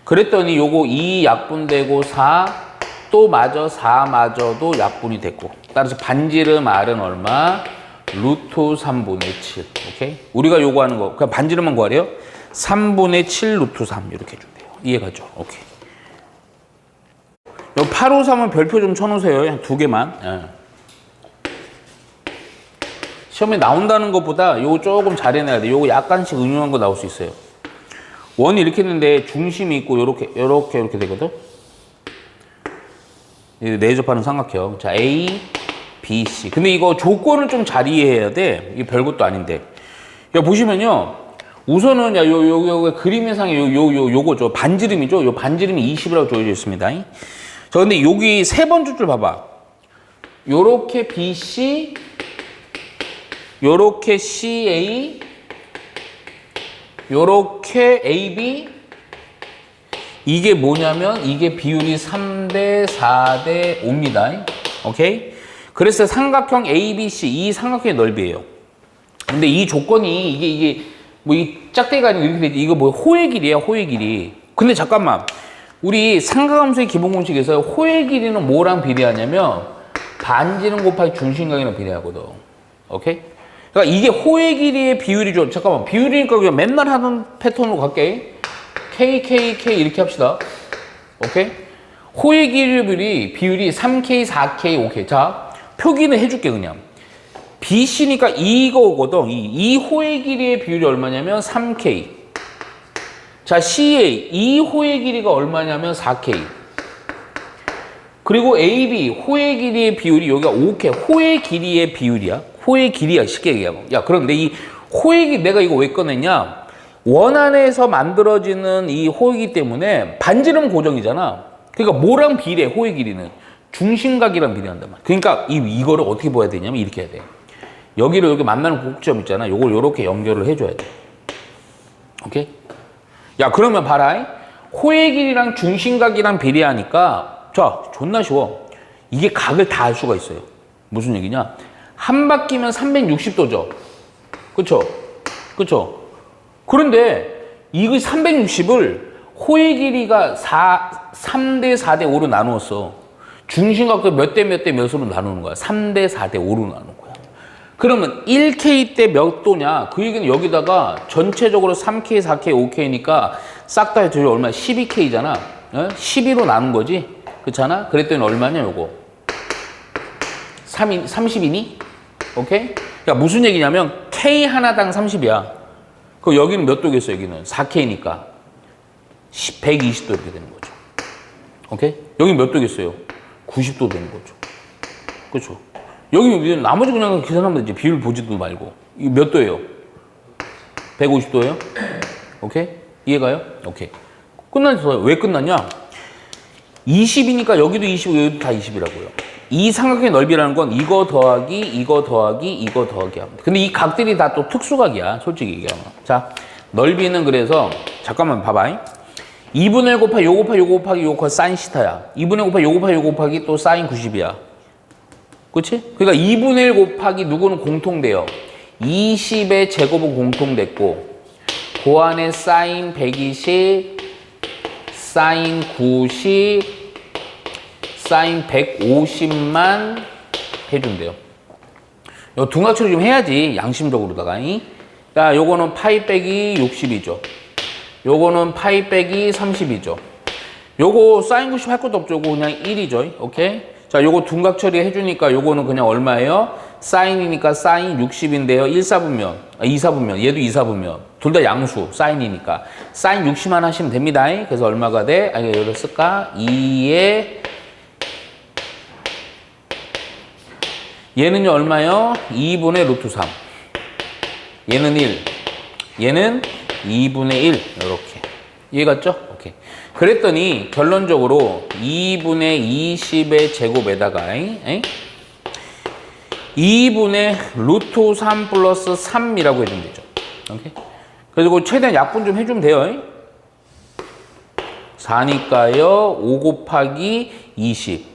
그랬더니 요거 2 약분되고 4 또 마저 4마저도 약분이 됐고 따라서 반지름 R은 얼마? 루트 3분의 7. 오케이? 우리가 요구하는 거 그냥 반지름만 구하래요. 3분의 7 루트 3 이렇게 해준대요. 이해가죠? 오케이. 요 853은 별표 좀 쳐놓으세요. 그냥 2개만. 예. 시험에 나온다는 것보다 요거 조금 잘 해내야 돼. 요거 약간씩 응용한 거 나올 수 있어요. 원이 이렇게 했는데 중심이 있고 요렇게 되거든. 내접하는 삼각형. 자, A, B, C. 근데 이거 조건을 좀 잘 이해해야 돼. 이게 별것도 아닌데. 야, 보시면요. 우선은, 야, 요 그림상에 요거죠. 반지름이죠. 요 반지름이 20이라고 조여져 있습니다. 자, 근데 여기 세 번째 줄 봐봐. 요렇게 BC, 요렇게 CA, 요렇게 AB, 이게 뭐냐면 이게 비율이 3대 4대 5입니다. 오케이? 그래서 삼각형 ABC 이 삼각형의 넓이에요. 근데 이 조건이 이게 뭐 이 짝대기가 아니고 이렇게 되지. 이거 뭐 호의 길이에요, 호의 길이. 근데 잠깐만. 우리 삼각함수의 기본 공식에서 호의 길이는 뭐랑 비례하냐면 반지름 곱하기 중심각이랑 비례하거든. 오케이? 그러니까 이게 호의 길이의 비율이죠. 잠깐만. 비율이니까 그냥 맨날 하는 패턴으로 갈게. K, K, K 이렇게 합시다. 오케이? 호의 길이 비율이 3K, 4K, 5K. 자, 표기는 해줄게 그냥. BC니까 이거거든. 이 호의 길이의 비율이 얼마냐면 3K. 자, CA 이 호의 길이가 얼마냐면 4K. 그리고 AB 호의 길이의 비율이 여기가 5K. 호의 길이의 비율이야. 호의 길이야. 쉽게 얘기하면. 야, 그런데 이 호의 길이 내가 이거 왜 꺼냈냐? 원 안에서 만들어지는 이 호이기 때문에 반지름 고정이잖아. 그러니까 뭐랑 비례해, 호의 길이는? 중심각이랑 비례한단 말이야. 그러니까 이거를 어떻게 봐야 되냐면 이렇게 해야 돼. 여기를 여기 만나는 곡점 있잖아. 요걸 요렇게 연결을 해줘야 돼. 오케이? 야, 그러면 봐라. 호의 길이랑 중심각이랑 비례하니까 자, 존나 쉬워. 이게 각을 다 알 수가 있어요. 무슨 얘기냐? 한 바퀴면 360도죠. 그쵸? 그쵸? 그런데 이거 360을 호의 길이가 3대 4대 5로 나누었어. 중심각도 몇 대 몇 대 몇으로 나누는 거야. 3대 4대 5로 나누는 거야. 그러면 1K 때 몇 도냐? 그 얘기는 여기다가 전체적으로 3K, 4K, 5K니까 싹 다 해서 얼마? 12K잖아. 12로 나눈 거지? 그렇잖아? 그랬더니 얼마냐, 요거? 30이니? 오케이? 그러니까 무슨 얘기냐면 K 하나당 30이야. 그럼 여기는 몇 도겠어, 여기는? 4K니까. 120도 이렇게 되는 거죠. 오케이? 여기는 몇 도겠어요? 90도 되는 거죠. 그렇죠? 여기 나머지 그냥 계산하면 되지. 비율 보지도 말고. 이거 몇 도예요? 150도예요? 오케이? 이해가요? 오케이. 끝났어요. 왜 끝났냐? 20이니까 여기도 20이고 여기도 다 20이라고요. 이 삼각형의 넓이라는 건 이거 더하기 이거 더하기 이거 더하기 합니다. 근데 이 각들이 다 또 특수각이야. 솔직히 얘기하면. 자, 넓이는 그래서 잠깐만 봐봐. 2분의 1 곱하기 요 곱하기 요 곱하기 요 곱하기 사인 시타야. 2분의 1 곱하기 요 곱하기 요 곱하기 또 사인 90이야. 그치? 그러니까 2분의 1 곱하기 누구는 공통돼요. 20의 제곱은 공통됐고 그 안에 사인 120, 사인 90, 사인 150만 해준대요. 요 둔각 처리 좀 해야지. 양심적으로다가. 야, 요거는 파이 빼기 60이죠. 요거는 파이 빼기 30이죠. 요거 사인 90 할 것도 없죠. 요거 그냥 1이죠. 오케이? 자, 요거 둔각 처리 해주니까 요거는 그냥 얼마예요? 사인이니까 사인 60인데요. 1사분면, 2사분면, 얘도 2사분면. 둘 다 양수, 사인이니까. 사인 60만 하시면 됩니다. 그래서 얼마가 돼? 아니, 여기를 쓸까? 2에 얘는요, 얼마요? 2분의 루트 3. 얘는 1. 얘는 2분의 1. 이렇게. 이해갔죠? 오케이. 그랬더니 결론적으로 2분의 20의 제곱에다가 2분의 루트 3 플러스 3이라고 해주면 되죠. 오케이? 그리고 최대한 약분 좀 해주면 돼요. 4니까요. 5 곱하기 20.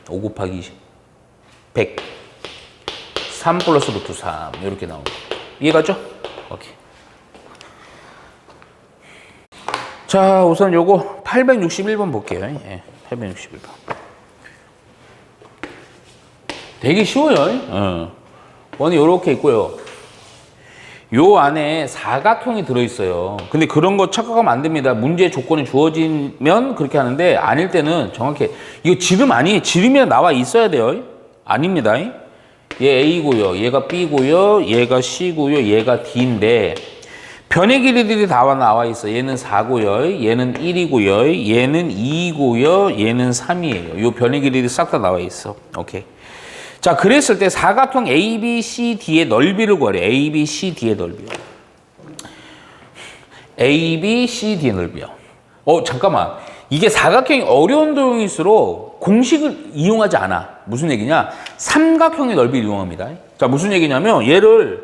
5 곱하기 20. 100. 3 플러스 루트 3. 이렇게 나옵니다. 이해가죠? 오케이. 자, 우선 요거 861번 볼게요. 예, 861번. 되게 쉬워요. 원이 요렇게 있고요. 요 안에 사각형이 들어있어요. 근데 그런 거 착각하면 안 됩니다. 문제 조건이 주어지면 그렇게 하는데 아닐 때는 정확히 이거 지름 아니? 지름이 나와 있어야 돼요. 아닙니다. 얘 A고요. 얘가 B고요. 얘가 C고요. 얘가 D인데 변의 길이들이 다 나와 있어. 얘는 4고요. 얘는 1이고요. 얘는 2고요. 얘는 3이에요. 요 변의 길이들이 싹 다 나와 있어. 오케이. 자, 그랬을 때 사각형 ABCD의 넓이를 구하래. ABCD의 넓이요. ABCD의 넓이요. 잠깐만. 이게 사각형이 어려운 도형일수록 공식을 이용하지 않아. 무슨 얘기냐? 삼각형의 넓이를 이용합니다. 자, 무슨 얘기냐면 얘를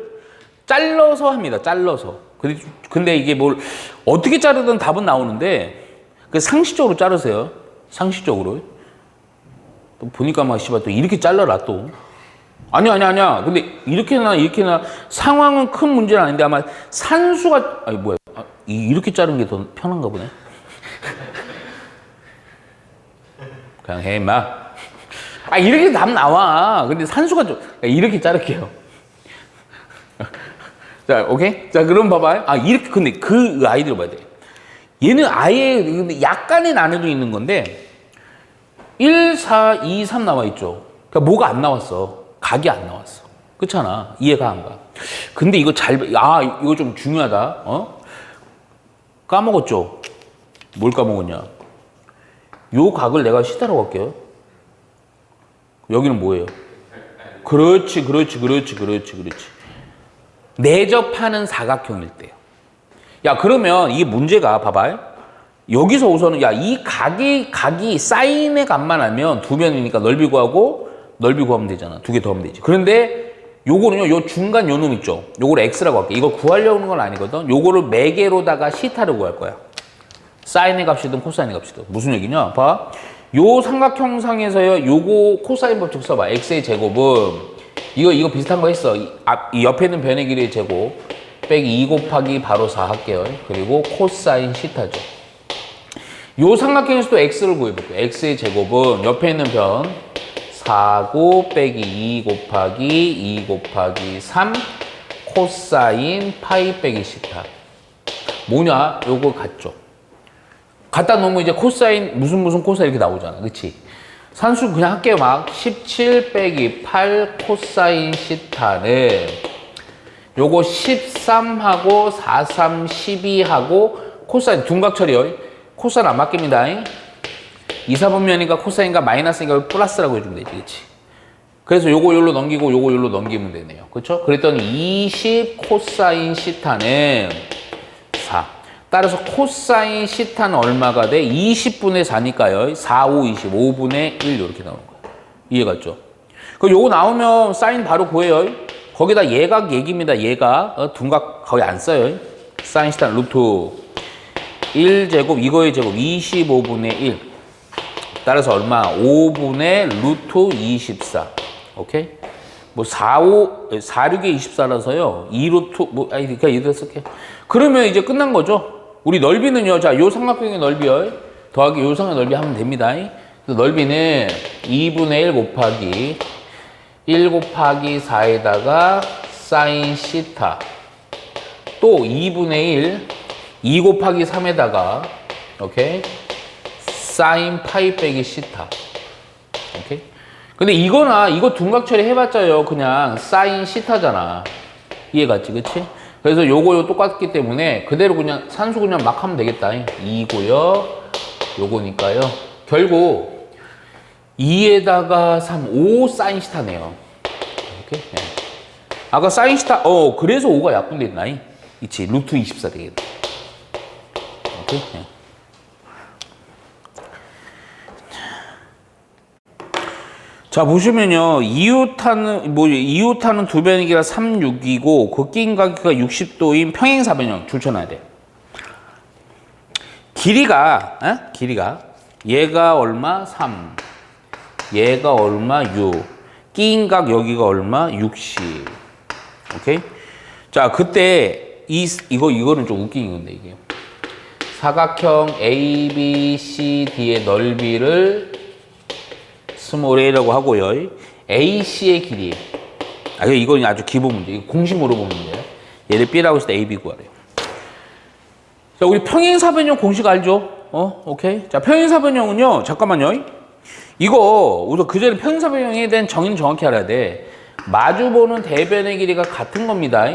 잘라서 합니다. 잘라서. 근데 이게 뭘 어떻게 자르든 답은 나오는데 그 상식적으로 자르세요. 상식적으로. 또 보니까 막 씨발 또 이렇게 잘라라 또. 아니야. 근데 이렇게나 상황은 큰 문제는 아닌데 아마 산수가 이렇게 자르는 게 더 편한가 보네. 그냥 해 임마. 이렇게 답 나와. 근데 산수가 좀 이렇게 자를게요. 자, 오케이? 자, 그럼 봐봐요. 이렇게 근데 그 아이디어를 봐야 돼. 얘는 아예 근데 약간의 난이도 있는 건데 1, 4, 2, 3 나와 있죠. 그러니까 뭐가 안 나왔어. 각이 안 나왔어. 그렇잖아. 이해가 안 가. 근데 이거 이거 좀 중요하다. 까먹었죠? 뭘 까먹었냐? 요 각을 내가 시타라고 할게요. 여기는 뭐예요? 그렇지. 내접하는 사각형일 때요. 야, 그러면 이게 문제가 봐봐요. 여기서 우선은 이 각이 사인의 값만 알면 두 변이니까 넓이 구하면 되잖아. 두 개 더 하면 되지. 그런데 요거는요, 요 중간 요 놈 있죠. 요거를 x라고 할게. 이거 구하려는 건 아니거든. 요거를 매개로다가 시타를 구할 거야. 사인의 값이든 코사인의 값이든. 무슨 얘기냐? 봐. 요 삼각형상에서요, 요거 코사인 법칙 써봐. x의 제곱은 이거 비슷한 거 했어. 이 옆에 있는 변의 길이의 제곱 빼기 2 곱하기 바로 4 할게요. 그리고 코사인 시타죠. 요 삼각형에서도 x를 구해볼게요. x의 제곱은 옆에 있는 변 4고 빼기 2 곱하기 3 코사인 파이 빼기 시타. 뭐냐? 요거 같죠? 갖다 놓으면 이제 코사인 무슨 코사인 이렇게 나오잖아. 그치? 산수 그냥 할게요. 막 17 빼기 8 코사인 시타는 요거 13하고 43, 12하고 코사인 둔각 처리요. 코사인 안 바뀝니다. 2, 4분면이니까 코사인과 마이너스니까 플러스라고 해주면 되지. 그치? 그래서 요거 요로 넘기고 요거 요로 넘기면 되네요. 그쵸? 그랬더니 20 코사인 시타는 4. 따라서 코사인 시타는 얼마가 돼? 20분의 4니까요. 4, 5, 20. 5분의 1 이렇게 나오는 거예요. 이해갔죠? 그럼 요거 나오면 사인 바로 구해요. 거기다 예각 얘기입니다. 예각. 둔각 거의 안 써요. 사인 시타는 루트 1제곱 이거의 제곱 25분의 1. 따라서 얼마? 5분의 루트 24. 오케이? 4, 6에 24라서요. 2루트, 그러니까 이대로 쓸게요. 그러면 이제 끝난 거죠. 우리 넓이는요. 자, 요 삼각형의 넓이요. 더하기 요 삼각형의 넓이 하면 됩니다. 넓이는 2분의 1 곱하기 1 곱하기 4에다가 사인 시타. 또 2분의 1, 2 곱하기 3에다가, 오케이? 사인 파이 빼기 시타. 오케이? 근데 이거 둔각 처리 해봤자요. 그냥 사인 시타잖아. 이해갔지, 그치? 그래서 요거 똑같기 때문에 그대로 그냥 산수 그냥 막 하면 되겠다. 2고요. 요거니까요. 결국 2에다가 3, 5 사인 시타네요. 오케이? 네. 아까 사인 시타, 그래서 5가 약분돼 있나? 있지. 루트 24 되겠다. 오케이? 네. 자, 보시면요. 이웃하는 두 변의 길이가 3, 6이고, 그 끼인각기가 60도인 평행사변형 줄쳐놔야 돼. 길이가, 얘가 얼마? 3. 얘가 얼마? 6. 끼인각 여기가 얼마? 60. 오케이? 자, 그때, 이거는 좀 웃긴 건데, 이게. 사각형 ABCD의 넓이를 스몰 a라고 하고요. AC의 길이. 이건 아주 기본 문제. 이거 공식 물어보는 문제예요. 얘를 B라고 했을 때 AB 구하래요. 자, 우리 평행사변형 공식 알죠? 오케이. 자, 평행사변형은요, 잠깐만요. 이거, 우선 그 전에 평행사변형에 대한 정의는 정확히 알아야 돼. 마주보는 대변의 길이가 같은 겁니다.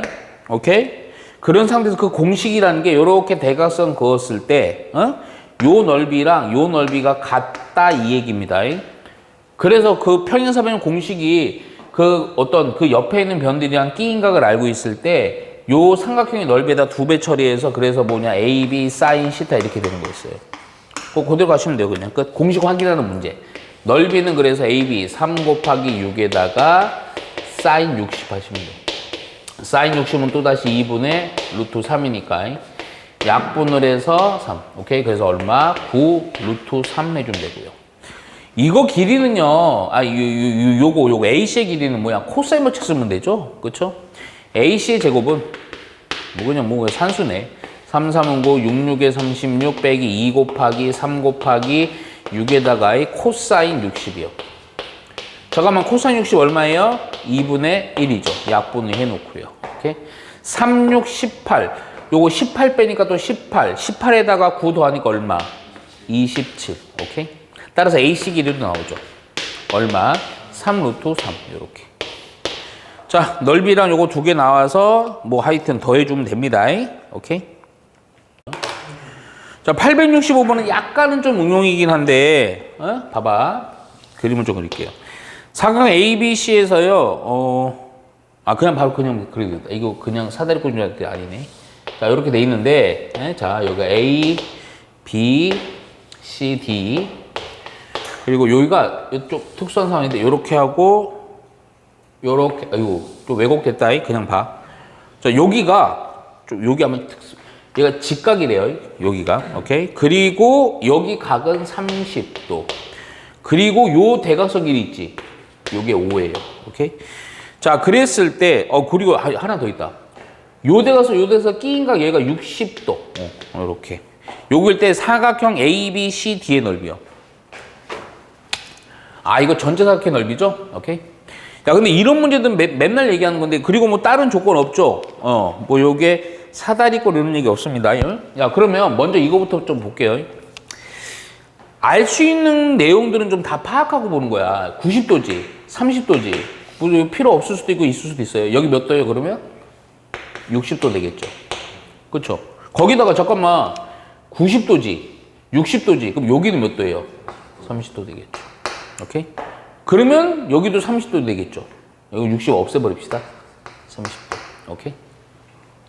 오케이? 그런 상태에서 그 공식이라는 게 이렇게 대각선 그었을 때, 요 넓이랑 요 넓이가 같다 이 얘기입니다. 그래서 그 평행사변형 공식이 그 어떤 그 옆에 있는 변들이랑 끼인각을 알고 있을 때 요 삼각형의 넓이에다 2배 처리해서 그래서 뭐냐 AB 사인 시타 이렇게 되는 거였어요. 그대로 가시면 돼요. 그냥 끝. 공식 확인하는 문제. 넓이는 그래서 AB 3 곱하기 6에다가 사인 60 하시면 돼요. 사인 60은 또다시 2분의 루트 3이니까 약분을 해서 3. 오케이? 그래서 얼마? 9 루트 3 해주면 되고요. 이거 길이는요, 요거 AC의 길이는 뭐야? 코사인만 쓰면 되죠? 그쵸? AC의 제곱은, 산수네. 3, 3은 9, 6, 6에 36 빼기 2 곱하기 3 곱하기 6에다가 코사인 60이요. 잠깐만, 코사인 60 얼마예요? 2분의 1이죠. 약분을 해놓고요. 오케이? 3, 6, 18. 요거 18 빼니까 또 18. 18에다가 9 더하니까 얼마? 27. 오케이? 따라서 AC 길이도 나오죠. 얼마? 3 루트 3. 요렇게. 자, 넓이랑 요거 두 개 나와서 하여튼 더해주면 됩니다. 오케이? 자, 865번은 약간은 좀 응용이긴 한데, 봐봐. 그림을 좀 그릴게요. 사각 ABC에서요, 그냥 그리겠다. 이거 그냥 사다리꼴인 줄 알았더니 아니네. 자, 이렇게 돼 있는데, 자, 여기가 A, B, C, D. 그리고 여기가 이쪽 특수한 상황인데, 요렇게 하고, 요렇게, 또 왜곡됐다. 그냥 봐. 자, 여기가, 여기 하면 얘가 직각이래요. 여기가. 오케이? 그리고 여기 각은 30도. 그리고 요 대각선 길이 있지. 요게 5예요. 오케이? 자, 그랬을 때, 그리고 하나 더 있다. 요 대각선 끼인각 얘가 60도. 이렇게. 요길 때 사각형 ABCD의 넓이요. 이거 전체 사각형 넓이죠? 오케이? 야, 근데 이런 문제들은 맨날 얘기하는 건데, 그리고 다른 조건 없죠? 요게 사다리꼴 이런 얘기 없습니다. 야, 그러면 먼저 이거부터 좀 볼게요. 알 수 있는 내용들은 좀 다 파악하고 보는 거야. 90도지, 30도지. 필요 없을 수도 있고 있을 수도 있어요. 여기 몇 도예요, 그러면? 60도 되겠죠. 그쵸? 거기다가 잠깐만, 90도지, 60도지. 그럼 여기는 몇 도예요? 30도 되겠죠. 오케이? 그러면 여기도 30도 되겠죠. 여기 60 없애버립시다. 30도. 오케이?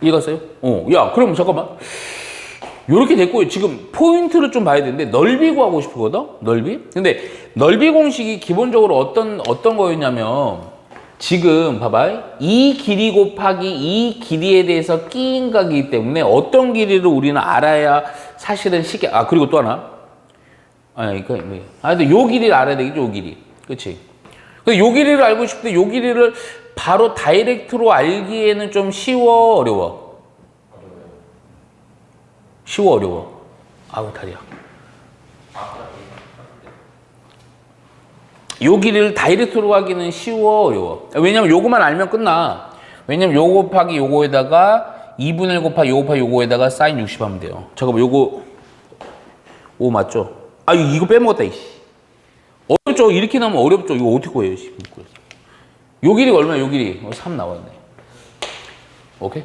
이해갔어요? 야, 그럼 잠깐만. 요렇게 됐고, 지금 포인트를 좀 봐야 되는데, 넓이 구하고 싶거든? 넓이? 근데, 넓이 공식이 기본적으로 어떤 거였냐면, 지금, 봐봐. 이 길이 곱하기 이 길이에 대해서 끼인각이기 때문에, 어떤 길이를 우리는 알아야 사실은 쉽게, 그리고 또 하나. 근데 요 길이를 알아야 되겠죠, 요 길이. 그치? 근데 요 길이를 알고 싶을 때, 요 길이를 바로 다이렉트로 알기에는 좀 쉬워, 어려워? 쉬워, 어려워? 다리야. 요 길이를 다이렉트로 하기는 쉬워, 어려워? 왜냐면 요거만 알면 끝나. 왜냐면 요 곱하기 요거에다가 2분의 1 곱하기 요 곱하기 요거에다가 사인 60 하면 돼요. 잠깐만, 요거 5 맞죠? 이거 빼먹었다, 이씨. 어렵죠? 이렇게 나오면 어렵죠? 이거 어떻게 구해요, 씨. 요 길이가 얼마야, 요 길이? 3 나왔네. 오케이?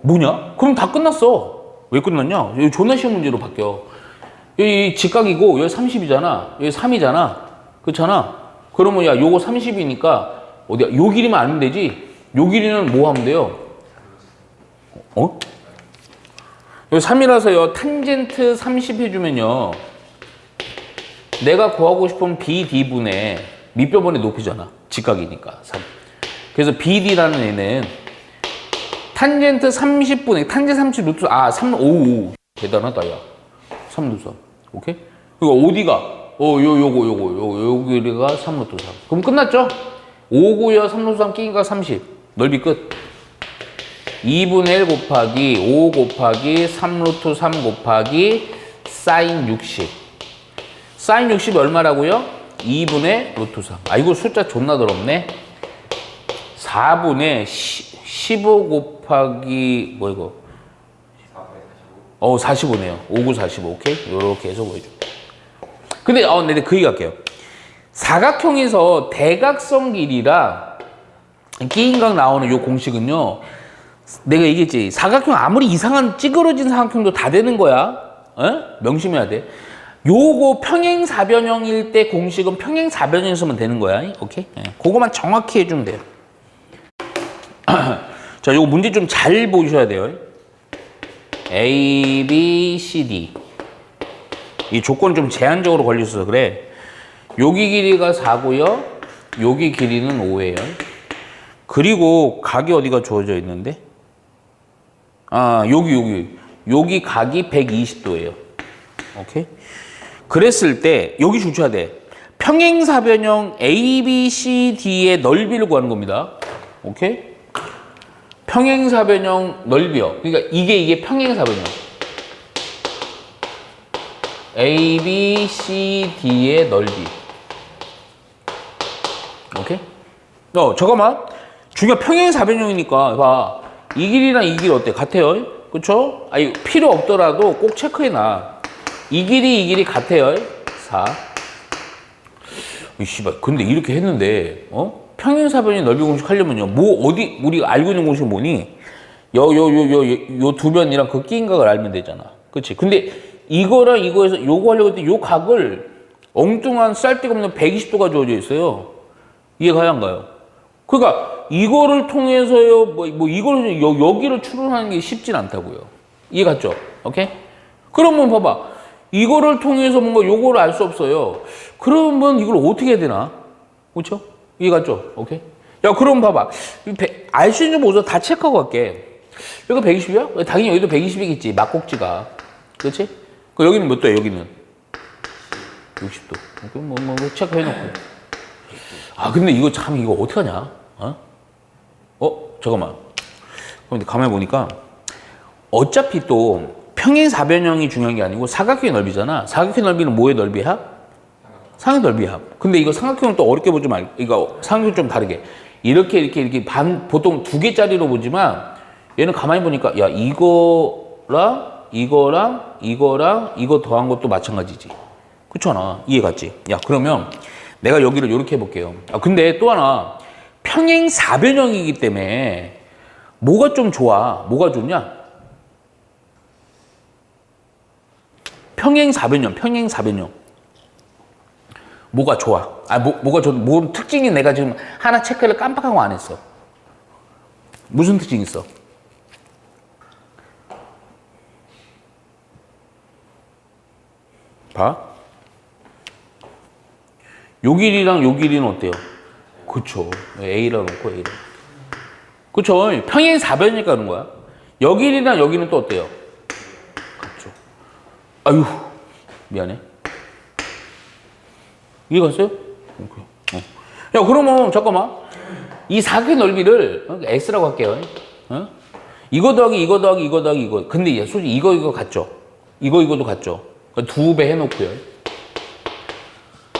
뭐냐? 그럼 다 끝났어. 왜 끝났냐? 여기 존나 쉬운 문제로 바뀌어. 여기 직각이고, 여기 30이잖아. 여기 3이잖아. 그렇잖아? 그러면 야, 요거 30이니까, 어디야? 요 길이만 알면 되지? 요 길이는 뭐 하면 돼요? 여기 3이라서요, 탄젠트 30 해주면요, 내가 구하고 싶은 BD분의 밑변분의 높이잖아. 직각이니까 3. 그래서 BD라는 애는 탄젠트 30분의 탄젠트 30 루트 3, 5. 대단하다, 야. 3 루트 3. 오케이? 그리고 어디가? 여기가 3 루트 3. 그럼 끝났죠? 5구여 3 루트 3 끼니까 30. 넓이 끝. 2분의 1 곱하기 5 곱하기 3 루트 3 곱하기 사인 60. 사인 60이 얼마라고요? 2분의 루트 3. 이거 숫자 존나 더럽네. 4분의 15 곱하기 뭐 이거? 45네요. 5, 9, 45. 오케이? 요렇게 해서 보여줘. 근데 근데 그 얘기 할게요. 사각형에서 대각선 길이랑 끼인각 나오는 요 공식은요. 내가 얘기했지. 사각형 아무리 이상한 찌그러진 사각형도 다 되는 거야. 명심해야 돼. 요거 평행사변형일 때 공식은 평행사변형에서만 되는 거야. 오케이? 그거만 정확히 해주면 돼요. 자, 요거 문제 좀 잘 보셔야 돼요. A, B, C, D. 이 조건 좀 제한적으로 걸려있어서 그래. 여기 길이가 4고요. 여기 길이는 5예요. 그리고 각이 어디가 주어져 있는데? 여기 각이 120도예요. 오케이? 그랬을 때 여기 주셔야 돼. 평행사변형 A, B, C, D의 넓이를 구하는 겁니다. 오케이? 평행사변형 넓이요. 그러니까 이게 평행사변형. A, B, C, D의 넓이. 오케이? 잠깐만. 중요한 평행사변형이니까 봐. 이 길이랑 이 길이 어때? 같아요? 그쵸? 필요 없더라도 꼭 체크해놔. 이 길이 같아요. 4. 씨발. 근데 이렇게 했는데, 평행사변형 넓이 공식 하려면요. 우리가 알고 있는 공식은 뭐니? 요 두 변이랑 그 끼인각을 알면 되잖아. 그치? 근데 이거랑 이거에서 요거 하려고 했더니 요 각을 엉뚱한 쌀데없는 120도가 주어져 있어요. 이해가요, 안 가요? 그러니까 이거를 통해서요, 이걸 여기를 추론하는 게 쉽진 않다고요. 이해 갔죠? 오케이? 그러면 봐봐. 이거를 통해서 뭔가 요거를 알 수 없어요. 그러면 이걸 어떻게 해야 되나? 그렇죠? 이해 갔죠? 오케이? 야, 그럼 봐봐. 알 수 있는 모습 다 체크하고 갈게. 여기가 120이야? 당연히 여기도 120이겠지. 막꼭지가. 그렇지? 여기는 몇 도야? 여기는 60도. 뭐 체크해놓고. 근데 이거 어떡하냐? 잠깐만. 근데 가만히 보니까 어차피 또 평행사변형이 중요한 게 아니고 사각형의 넓이잖아. 사각형 넓이는 뭐의 넓이야? 삼각형 넓이야. 근데 이거 삼각형은 또 어렵게 보지 말고, 이거 삼각형 좀 다르게. 이렇게 보통 2개짜리로 보지만 얘는 가만히 보니까 야, 이거랑 이거 더한 것도 마찬가지지. 그렇잖아. 이해 갔지? 야, 그러면 내가 여기를 이렇게 해볼게요. 근데 또 하나. 평행사변형이기 때문에 뭐가 좀 좋아? 뭐가 좋냐? 평행사변형. 뭐가 좋아? 뭐가 좋아? 뭔 특징이 내가 지금 하나 체크를 깜빡하고 안 했어. 무슨 특징 있어? 봐. 요 길이랑 요 길이는 어때요? 그쵸. A라고 놓고 A를. 그쵸. 평행사변이니까 그런 거야. 여 길이랑 여기는 또 어때요? 같죠. 아유, 미안해. 이해 갔어요? 오케이. 야, 그러면 잠깐만. 이 사각의 넓이를 X라고 할게요. 이거 더하기 이거 더하기 이거 더하기 이거. 근데 솔직히 이거 같죠? 이거도 같죠? 2배 해놓고요.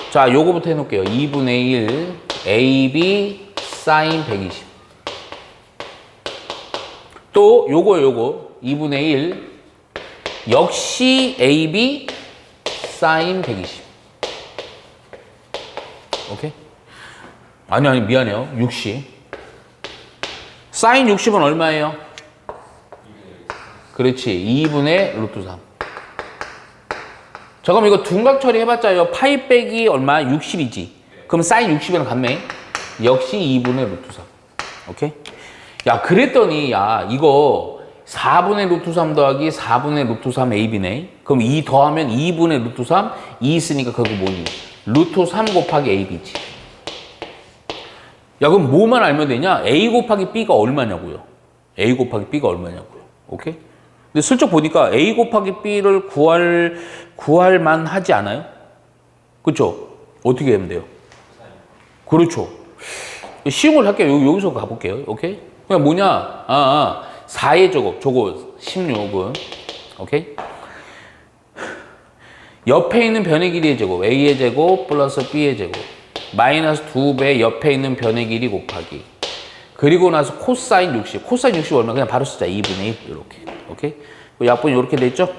자, 요거부터 해놓을게요. 2분의 1 AB 사인 120. 또 요거 2분의 1 역시 AB 사인 120. 오케이? 아니 미안해요. 60. 사인 60은 얼마예요? 그렇지. 2분의 루트 3. 잠깐만 이거 둔각 처리해봤자요. 파이 빼기 얼마? 60이지. 그럼 사인 60이랑 같네. 역시 2분의 루트 3. 오케이? 야, 그랬더니 야 이거 4분의 루트 3 더하기 4분의 루트 3 AB네. 그럼 2 더하면 2분의 루트 3. 2 있으니까 그거 뭐니? 루트 3 곱하기 AB지. 야, 그럼 뭐만 알면 되냐? A 곱하기 B가 얼마냐고요. A 곱하기 B가 얼마냐고요. 오케이? 근데 슬쩍 보니까 A 곱하기 B를 구할 만 하지 않아요? 그쵸? 어떻게 하면 돼요? 그렇죠. 쉬운 걸 할게요. 여기서 가볼게요. 오케이? 그냥 뭐냐? 4의 제곱, 저거 16은. 오케이? 옆에 있는 변의 길이의 제곱, A의 제곱 플러스 B의 제곱. 마이너스 2배 옆에 있는 변의 길이 곱하기. 그리고 나서 코사인 60. 코사인 60 얼마? 그냥 바로 쓰자. 2분의 1. 이렇게. 오케이? 약분이 이렇게 됐죠?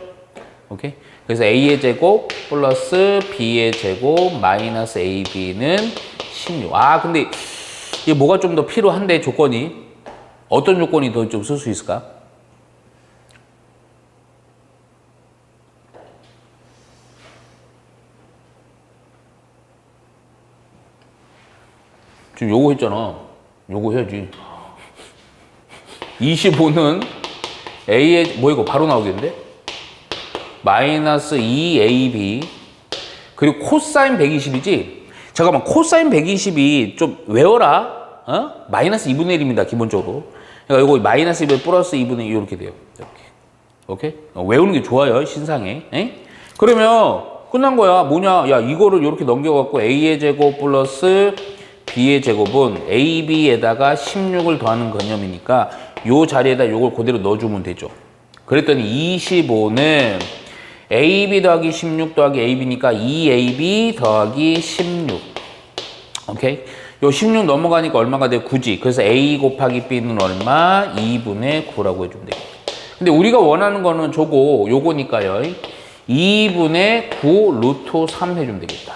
오케이? 그래서 A의 제곱 플러스 B의 제곱 마이너스 AB는 16. 아, 근데 이게 뭐가 좀 더 필요한데 조건이? 어떤 조건이 더 좀 쓸 수 있을까? 지금 요거 했잖아. 요거 해야지. 25는 A의, 뭐 이거 바로 나오겠는데? 마이너스 2AB. 그리고 코사인 120이지? 잠깐만, 코사인 120이 좀 외워라. 어? 마이너스 2분의 1입니다, 기본적으로. 그러니까 이거 마이너스 2분의 플러스 2분의 2 이렇게 돼요. 이렇게. 오케이? 외우는 게 좋아요, 신상에. 에? 그러면 끝난 거야. 뭐냐? 야, 이거를 이렇게 넘겨갖고 A의 제곱 플러스 B의 제곱은 AB에다가 16을 더하는 개념이니까 요 자리에다 요걸 그대로 넣어주면 되죠. 그랬더니 25는 AB 더하기 16 더하기 AB니까 2AB 더하기 16. 오케이? 요 16 넘어가니까 얼마가 돼요? 9지. 그래서 A 곱하기 B는 얼마? 2분의 9라고 해주면 되겠다. 근데 우리가 원하는 거는 요거니까요. 2분의 9 루트 3 해주면 되겠다.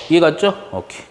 이해 갔죠? 오케이.